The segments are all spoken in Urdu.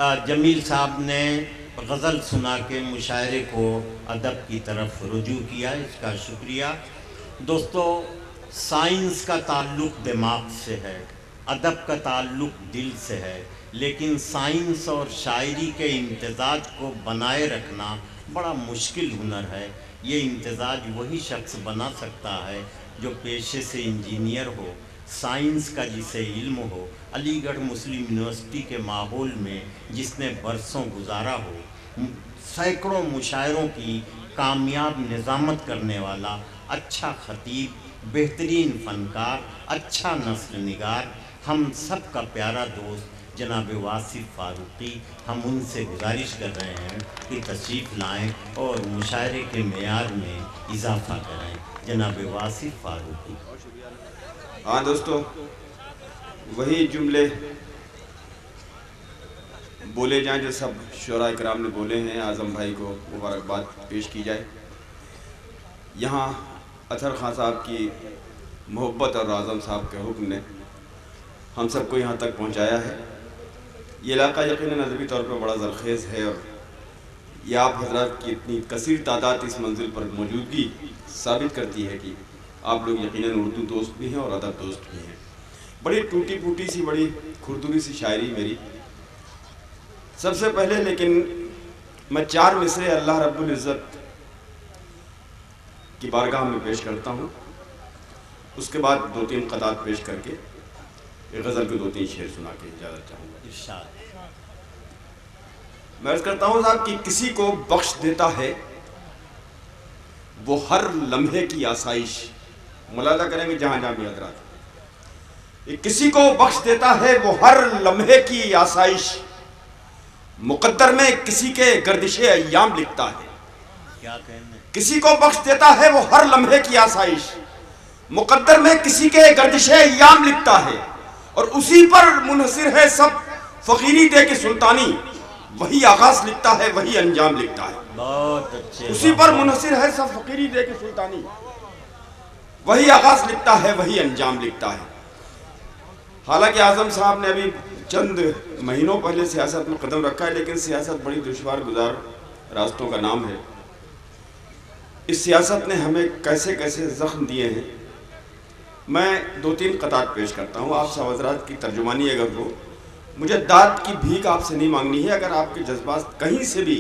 جمیل صاحب نے غزل سنا کے مشاعرے کو ادب کی طرف رجوع کیا، اس کا شکریہ۔ دوستو، سائنس کا تعلق دماغ سے ہے، ادب کا تعلق دل سے ہے، لیکن سائنس اور شاعری کے امتزاج کو بنائے رکھنا بڑا مشکل ہنر ہے۔ یہ امتزاج وہی شخص بنا سکتا ہے جو پیشے سے انجینئر ہو، سائنس کا جسے علم ہو، علی گڑھ مسلم یونیورسٹی کے ماحول میں جس نے برسوں گزارا ہو، سینکڑوں مشاعروں کی کامیاب نظامت کرنے والا، اچھا خطیب، بہترین فنکار، اچھا نثر نگار، ہم سب کا پیارا دوست جناب واصف فاروقی۔ ہم ان سے گزارش کر رہے ہیں کہ تشریف لائیں اور مشاعرے کے معیار میں اضافہ کریں۔ جناب واصف فاروقی۔ ہاں دوستو، وہی جملے بولے جائیں جو سب شعراء کرام نے بولے ہیں۔ اعظم بھائی کو مبارکباد پیش کی جائے۔ یہاں اطہر خان صاحب کی محبت اور اعظم صاحب کے حکم نے ہم سب کو یہاں تک پہنچایا ہے۔ یہ علاقہ یقیناً ادبی طور پر بڑا زرخیز ہے، اور یہ آپ حضرات کی اتنی کثیر تعداد اس منزل پر موجودگی ثابت کرتی ہے کہ آپ لوگ یقیناً اردو دوست بھی ہیں اور ادب دوست بھی ہیں۔ بڑی ٹوٹی پھوٹی سی، بڑی کھردری سی شاعری میری سب سے پہلے، لیکن میں 4 مصرے اللہ رب العزت کی بارگاہ میں پیش کرتا ہوں۔ اس کے بعد 2-3 قطعات پیش کر کے ایک غزل کے 2-3 شعر سنا کے اجازت چاہوں گا۔ میں عرض کرتا ہوں صاحب کہ کسی کو بخش دیتا ہے وہ ہر لمحے کی آسائش۔ ملاحظہ کریں گے جہاں جہاں بھی حضرات، کسی کو بخش دیتا ہے وہ ہر لمحے کی آسائش، مقدر میں کسی کے گردش ایام لکھتا ہے۔ کسی کو بخش دیتا ہے وہ ہر لمحے کی آسائش، مقدر میں کسی کے گردش ایام لکھتا ہے، اور اسی پر منحصر ہے سب فقیری دے کے سلطانی، وہی آغاز لکھتا ہے وہی انجام لکھتا ہے۔ بہت اچھے، اسی پر منحصر ہے سب فقیری دے کے سلطانی، وہی آغاز لکھتا ہے وہی انجام لکھتا ہے۔ حالانکہ اعظم صاحب نے ابھی چند مہینوں پہلے سیاست میں قدم رکھا ہے، لیکن سیاست بڑی دشوار گزار راستوں کا نام ہے۔ اس سیاست نے ہمیں کیسے کیسے زخم دیے ہیں۔ میں 2-3 قطعات پیش کرتا ہوں، آپ سب حضرات کی ترجمانی اگر ہو۔ مجھے داد کی بھیک آپ سے نہیں مانگنی ہے، اگر آپ کے جذبات کہیں سے بھی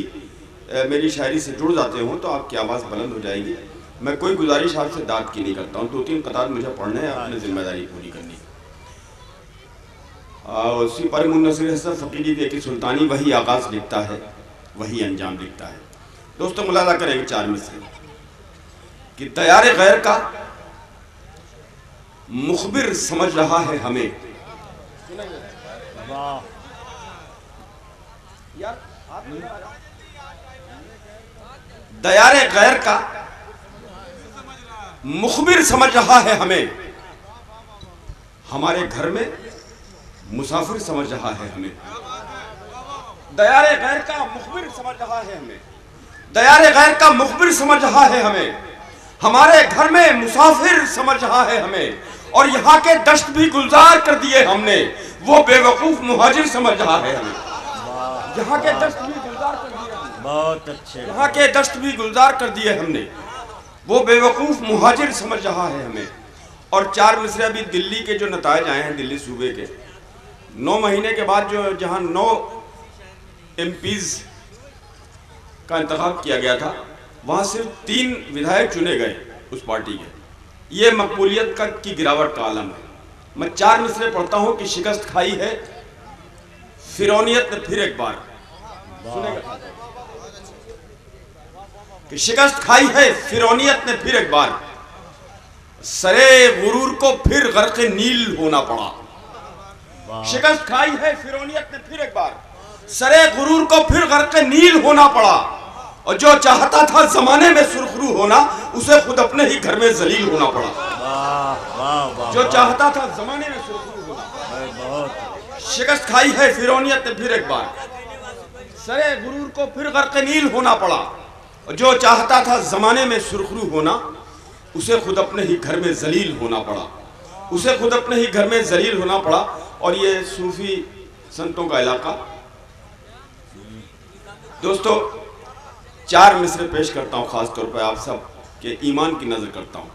میری شاعری سے جڑ جاتے ہوں تو آپ کی آواز بلند ہو جائے گی۔ میں کوئی گزارش آپ سے داد کی نہیں کرتا ہوں، 2-3 قطعات مجھے پڑھنے ہیں، اپنی ذمہ داری پوری کرنی ہے۔ اسی پر منحصر ہے سب فقیری دے کی سلطانی، وہی آغاز لکھتا ہے وہی انجام لکھتا ہے۔ دوستو ملاحظہ کریں گے 4 مصرے کہ دیار غیر کا مخبر سمجھ رہا ہے ہمیں۔ دیار غیر کا مخبر سمجھ رہا ہے ہمیں، ہمارے گھر میں مسافر سمجھ رہا ہے ہمیں۔ دیار غیر کا مخبر سمجھ رہا ہے ہمیں، دیار غیر کا مخبر سمجھ رہا ہے ہمیں، ہمارے گھر میں مسافر سمجھ رہا ہے ہمیں، اور یہاں کے دشت بھی گلزار کر دیے ہم نے، وہ بے وقوف مہاجر سمجھ رہا ہے ہمیں۔ یہاں کے دشت بھی گلزار کر دیے ہم نے، بہت اچھے، یہاں کے دشت بھی گلزار کر دیے ہم نے، وہ بے وقوف مہاجر سمجھ رہا ہے ہمیں۔ اور 4 مصرے ابھی دلی کے جو نتائج آئے ہیں، دلی صوبے کے 9 مہینے کے بعد جو جہاں 9 MPs کا انتخاب کیا گیا تھا، وہاں صرف 3 ودھائک چنے گئے اس پارٹی کے۔ یہ مقبولیت کی گراوٹ کا عالم ہے۔ میں 4 مصرے پڑھتا ہوں کہ شکست کھائی ہے فرعونیت نے پھر ایک بار، کہ شکست کھائی ہے فرعونیت نے پھر ایک بار، سرے غرور کو پھر غرق نیل ہونا پڑا۔ شکست کھائی ہے فرعونیت نے پھر ایک بار، سرے غرور کو پھر غرق نیل ہونا پڑا، اور جو چاہتا تھا زمانے میں سرخرو ہونا، اسے خود اپنے ہی گھر میں ذلیل ہونا پڑا۔ جو چاہتا تھا زمانے میں سرخرو ہونا، شکست کھائی ہے فرعونیت نے پھر ایک بار، سرے غرور کو پھر غرق نیل ہونا پڑا، اور جو چاہتا تھا زمانے میں سرخرو ہونا، اسے خود اپنے ہی گھر میں ذلیل ہونا پڑا، اسے خود اپنے ہی گھر میں ذلیل ہونا پڑا۔ اور یہ صوفی سنتوں کا علاقہ، دوستو 4 مصرے پیش کرتا ہوں خاص طور پہ آپ سب کے ایمان کی نظر کرتا ہوں.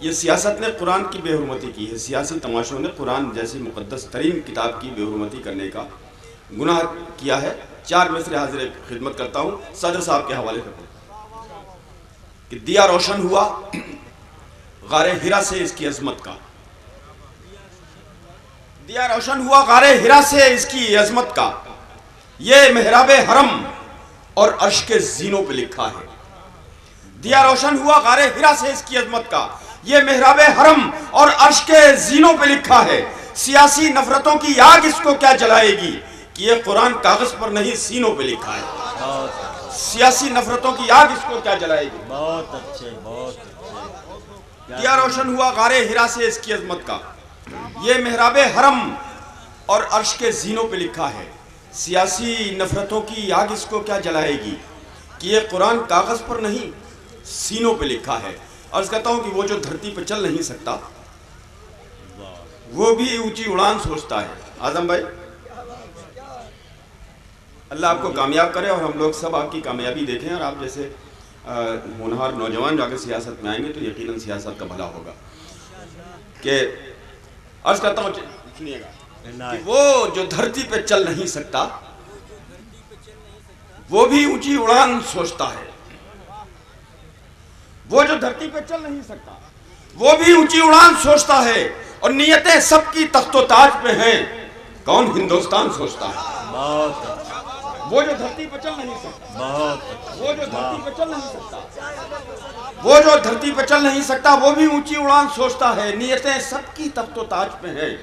یہ سیاست نے قرآن کی بے حرمتی کی ہے، سیاسی تماشوں نے قرآن جیسی مقدس ترین کتاب کی بے حرمتی کرنے کا گناہ کیا ہے. 4 مصرے حاضر خدمت کرتا ہوں صدر صاحب کے حوالے سے کہ دیا روشن ہوا غار ہرا سے اس کی عظمت کا، دیا روشن ہوا غار ہرا سے اس کی عظمت کا، یہ محراب حرم اور عرش کے زینوں پہ لکھا ہے. دیا روشن ہوا غار ہرا سے اس کی عظمت کا، یہ محراب حرم اور عرش کے زینوں پہ لکھا ہے. سیاسی نفرتوں کی آگ اس کو کیا جلائے گی کہ یہ قرآن کاغذ پر نہیں سینوں پہ لکھا ہے. سیاسی نفرتوں کی آگ اس کو کیا جلائے گی. بہت اچھے بہت اچھے. دیا روشن ہوا غار ہرا سے اس کی عظمت کا، یہ محراب حرم اور عرش کے زینوں پہ لکھا ہے. سیاسی نفرتوں کی آگ اس کو کیا جلائے گی کہ یہ قرآن کاغذ پر نہیں سینوں پہ لکھا ہے. عرض کرتا ہوں کہ وہ جو دھرتی پہ چل نہیں سکتا وہ بھی اونچی اڑان سوچتا ہے. اعظم بھائی اللہ آپ کو کامیاب کرے اور ہم لوگ سب آپ کی کامیابی دیکھیں، اور آپ جیسے ہونہار نوجوان جو آگے سیاست میں آئیں گے تو یقیناً سیاست کا بھلا ہوگا. کہ عرض کرتا ہوں سنیے گا کہ وہ جو دھرتی پہ چل نہیں سکتا وہ بھی اونچی اڑان سوچتا ہے. وہ جو دھرتی پہ چل نہیں سکتا وہ بھی اونچی اڑان سوچتا ہے، اور نیتیں سب کی تخت و تاج پہ ہیں، کون ہندوستان سوچتا ہے. وہ جو دھرتی پہ چل نہیں سکتا وہ جو دھرتی پہ چل نہیں سکتا وہ جو دھرتی پہ چل نہیں سکتا وہ بھی اونچی اڑان سوچتا ہے، نیتیں سب کی تخت و تاج پہ ہیں،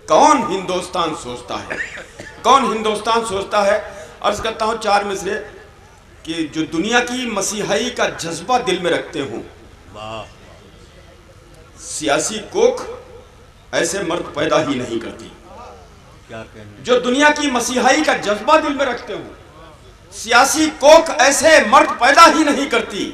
کون ہندوستان سوچتا ہے. کون ہندوستان سوچتا ہے. عرض کرتا ہوں 4 مصرے کہ جو دنیا کی مسیحائی کا جذبہ دل میں رکھتے ہوں، سیاسی کوکھ ایسے مرد پیدا ہی نہیں کرتی. جو دنیا کی مسیحائی کا جذبہ دل میں رکھتے ہوں، سیاسی کوکھ ایسے مرد پیدا ہی نہیں کرتی.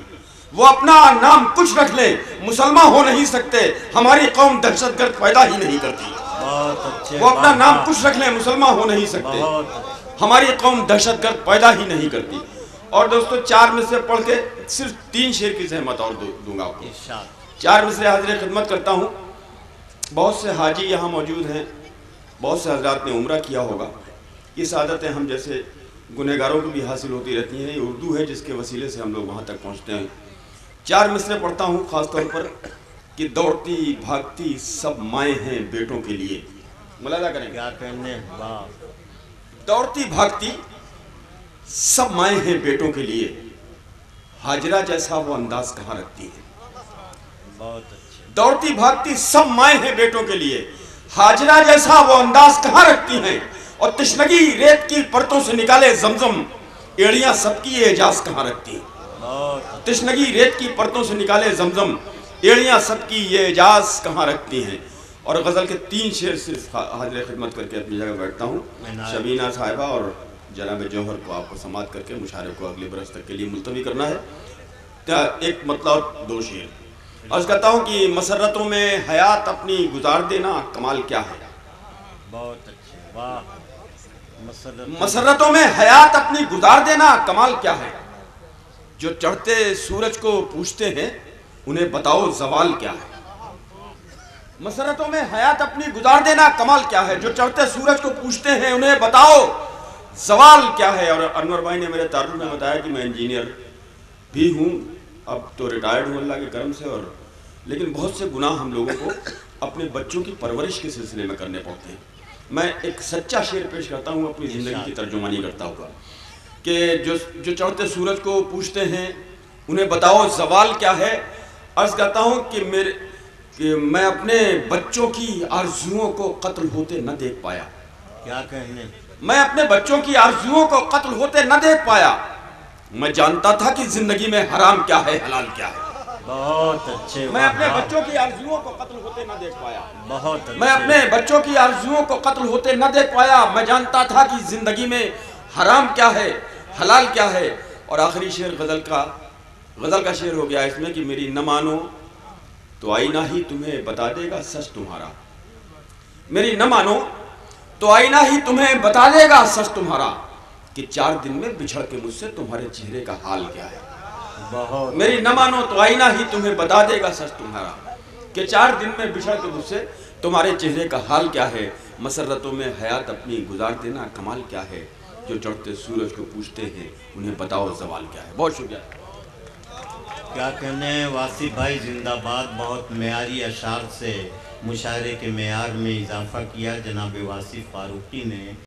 وہ اپنا نام کچھ رکھ لیں مسلمان ہو نہیں سکتے، ہماری قوم دہشت گرد پیدا ہی نہیں کرتی. وہ اپنا نام کچھ رکھ لیں مسلمان ہو نہیں سکتے، ہماری قوم دہشت گرد پیدا ہی نہیں کرتی. اور دوستو 4 مصرے پڑھ کے صرف 3 شعر کی زحمت اور دوں گا آپ کو. 4 مصرے حاضر خدمت کرتا ہوں. بہت سے حاجی یہاں موجود ہیں، بہت سے حضرات نے عمرہ کیا ہوگا. یہ سعادتیں ہم جیسے گنہگاروں کو بھی حاصل ہوتی رہتی ہیں. یہ اردو ہے جس کے وسیلے سے ہم لوگ وہاں تک پہنچتے ہیں. 4 مصرے پڑھتا ہوں خاص طور پر کہ دوڑتی بھاگتی سب مائیں ہیں بیٹوں کے لیے. ملاحظہ کریں کیا کہنے. دوڑتی بھاگتی سب مائیں ہیں بیٹوں کے لیے، ہاجرہ جیسا وہ انداز کہاں رکھتی ہیں. بہت اچھے. دوڑتی بھاگتی سب مائیں ہیں بیٹوں کے لیے، ہاجرہ جیسا وہ انداز کہاں رکھتی ہیں. اور تشنگی ریت کی پرتوں سے نکالے زمزم، ایڑیاں سب کی اعجاز کہاں رکھتی ہیں. تشنگی ریت کی پرتوں سے نکالے زمزم، ایڑیاں سب کی یہ اعجاز کہاں رکھتی ہیں. اور غزل کے 3 شعر صرف حاضر خدمت کر کے اپنی جگہ بیٹھتا ہوں. شبینہ صاحبہ اور جناب جوہر کو آپ کو سماعت کر کے مشاعرے کو اگلے برس تک کے لیے ملتوی کرنا ہے. ایک مطلب 2 شعر عرض کرتا ہوں کہ مسرتوں میں حیات اپنی گزار دینا کمال کیا ہے. بہت اچھے. واہ. مسرتوں میں حیات اپنی گزار دینا کمال کیا ہے. جو چڑھتے سورج کو پوچھتے ہیں انہیں بتاؤ زوال کیا ہے. مسرتوں میں حیات اپنی گزار دینا کمال کیا ہے. جو چڑھتے سورج کو پوچھتے ہیں انہیں بتاؤ زوال کیا ہے. اور انور بھائی نے میرے تعارف میں بتایا کہ میں انجینئر بھی ہوں، اب تو ریٹائرڈ ہوں اللہ کے کرم سے، اور لیکن بہت سے گناہ ہم لوگوں کو اپنے بچوں کی پرورش کے سلسلے میں کرنے پڑتے ہیں. میں ایک سچا شعر پیش کرتا ہوں اپنی زندگی کی ترجمانی کرتا ہوا کہ جو چڑھتے سورج کو پوچھتے ہیں انہیں بتاؤ زوال کیا ہے. عرض کرتا ہوں کہ میں اپنے بچوں کی آرزوؤں کو قتل ہوتے نہ دیکھ پایا. کیا کہنے. میں اپنے بچوں کی آرزوؤں کو قتل ہوتے نہ دیکھ پایا. میں جانتا تھا کہ زندگی میں حرام کیا ہے حلال کیا ہے. بہت اچھے. میں اپنے بچوں کی آرزوؤں کو قتل ہوتے نہ دیکھ پایا. بہت اچھے. میں اپنے بچوں کی آرزوؤں کو قتل ہوتے نہ دیکھ پایا. میں جانتا تھا کہ زندگی میں حرام کیا ہے حلال کیا ہے. اور آخری شعر غزل کا شعر ہو گیا اس میں کہ میری نہ مانو تو آئینہ ہی تمہیں بتا دے گا سچ تمہارا. میری نہ مانو تو آئینہ ہی تمہیں بتا دے گا سچ تمہارا. کہ 4 دن میں بچھڑ کے مجھ سے تمہارے چہرے کا حال کیا ہے. بہت میری نہ مانو تو آئینہ ہی تمہیں بتا دے گا سچ تمہارا کہ 4 دن میں بچھڑ کے مجھ سے تمہارے چہرے کا حال کیا ہے. مسرتوں میں حیات اپنی گزار دینا کمال کیا ہے. جو چڑھتے سورج کو پوچھتے ہیں انہیں بتاؤ زوال کیا ہے. بہت شکریہ. کیا کہنے ہیں واصف بھائی زندہ باد. بہت معیاری اشعار سے مشاعرے کے معیار میں اضافہ کیا جناب واصف فاروقی نے.